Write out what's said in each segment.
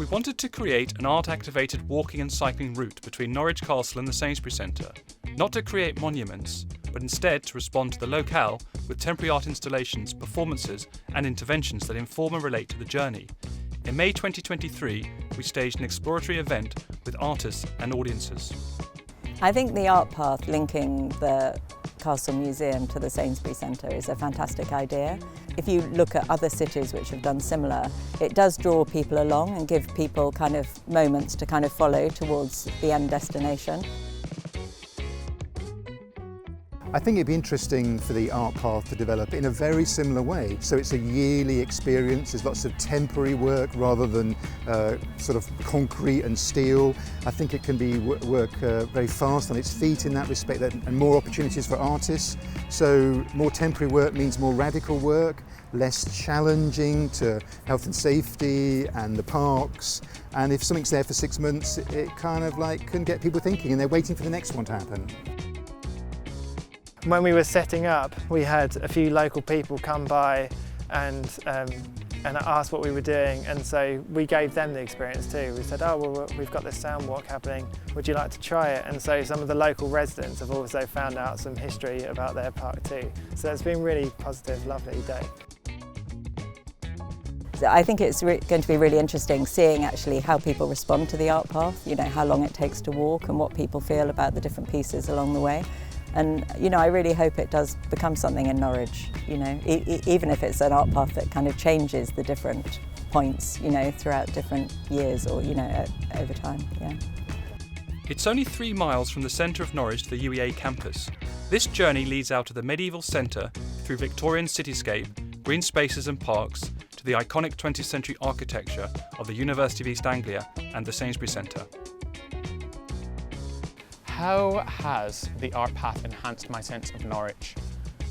We wanted to create an art-activated walking and cycling route between Norwich Castle and the Sainsbury Centre, not to create monuments, but instead to respond to the locale with temporary art installations, performances and interventions that inform and relate to the journey. In May 2023, we staged an exploratory event with artists and audiences. I think the art path linking the Castle Museum to the Sainsbury Centre is a fantastic idea. If you look at other cities which have done similar, it does draw people along and give people kind of moments to kind of follow towards the end destination. I think it'd be interesting for the art path to develop in a very similar way. So it's a yearly experience, there's lots of temporary work rather than sort of concrete and steel. I think it can be work very fast on its feet in that respect, and more opportunities for artists. So more temporary work means more radical work, less challenging to health and safety and the parks. And if something's there for 6 months, it kind of like can get people thinking and they're waiting for the next one to happen. When we were setting up, we had a few local people come by and asked what we were doing, and so we gave them the experience too. We said, oh well, we've got this sound walk happening, would you like to try it? And so some of the local residents have also found out some history about their park too. So it's been a really positive, lovely day. I think it's going to be really interesting seeing actually how people respond to the art path, you know, how long it takes to walk and what people feel about the different pieces along the way. And, you know, I really hope it does become something in Norwich, you know, even if it's an art path that kind of changes the different points, you know, throughout different years or, you know, over time, yeah. It's only 3 miles from the centre of Norwich to the UEA campus. This journey leads out of the medieval centre through Victorian cityscape, green spaces and parks to the iconic 20th century architecture of the University of East Anglia and the Sainsbury Centre. How has the art path enhanced my sense of Norwich?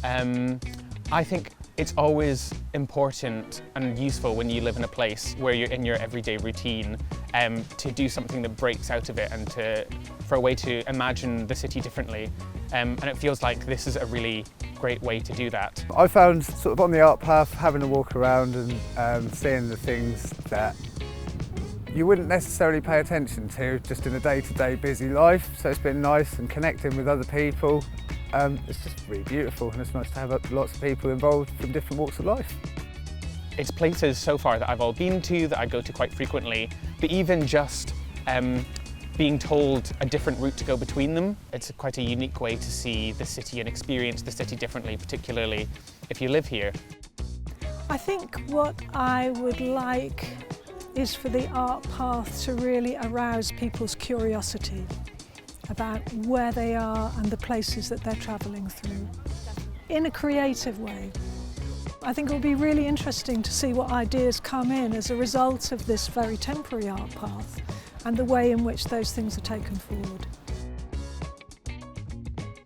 I think it's always important and useful when you live in a place where you're in your everyday routine to do something that breaks out of it and for a way to imagine the city differently. And it feels like this is a really great way to do that. I found sort of on the art path, having a walk around and seeing the things that you wouldn't necessarily pay attention to just in a day-to-day busy life, so it's been nice and connecting with other people. It's just really beautiful, and it's nice to have lots of people involved from different walks of life. It's places so far that I've all been to, that I go to quite frequently, but even just being told a different route to go between them, it's quite a unique way to see the city and experience the city differently, particularly if you live here. I think what I would like is for the art path to really arouse people's curiosity about where they are and the places that they're travelling through in a creative way. I think it will be really interesting to see what ideas come in as a result of this very temporary art path and the way in which those things are taken forward.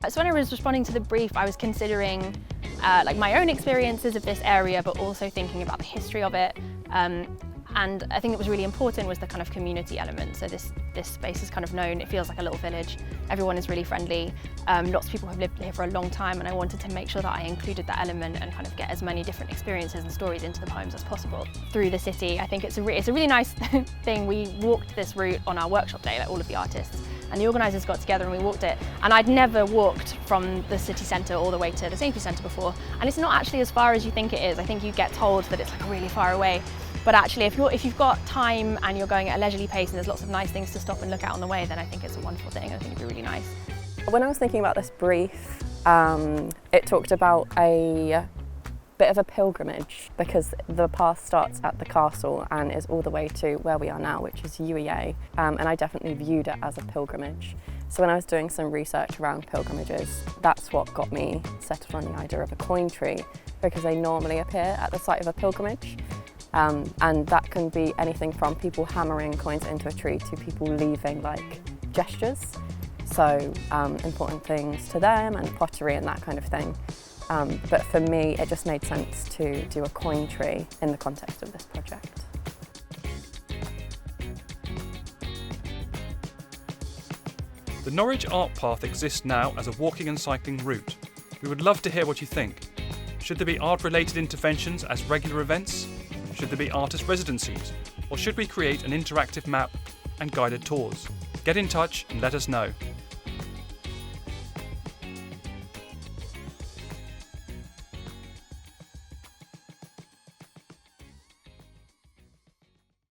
So when I was responding to the brief, I was considering like my own experiences of this area, but also thinking about the history of it. And I think it was really important was the kind of community element. So this space is kind of known, it feels like a little village. Everyone is really friendly. Lots of people have lived here for a long time, and I wanted to make sure that I included that element and kind of get as many different experiences and stories into the poems as possible through the city. I think it's a really nice thing. We walked this route on our workshop day, like all of the artists, and the organisers got together and we walked it. And I'd never walked from the city centre all the way to the Sainsbury Centre before, and it's not actually as far as you think it is. I think you get told that it's like really far away. But actually, if you've got time and you're going at a leisurely pace and there's lots of nice things to stop and look at on the way, then I think it's a wonderful thing. I think it'd be really nice. When I was thinking about this brief, it talked about a bit of a pilgrimage because the path starts at the castle and is all the way to where we are now, which is UEA, and I definitely viewed it as a pilgrimage. So when I was doing some research around pilgrimages, that's what got me settled on the idea of a coin tree, because they normally appear at the site of a pilgrimage. And that can be anything from people hammering coins into a tree to people leaving like gestures. So important things to them and pottery and that kind of thing. But for me, it just made sense to do a coin tree in the context of this project. The Norwich Art Path exists now as a walking and cycling route. We would love to hear what you think. Should there be art-related interventions as regular events? Should there be artist residencies? Or should we create an interactive map and guided tours? Get in touch and let us know.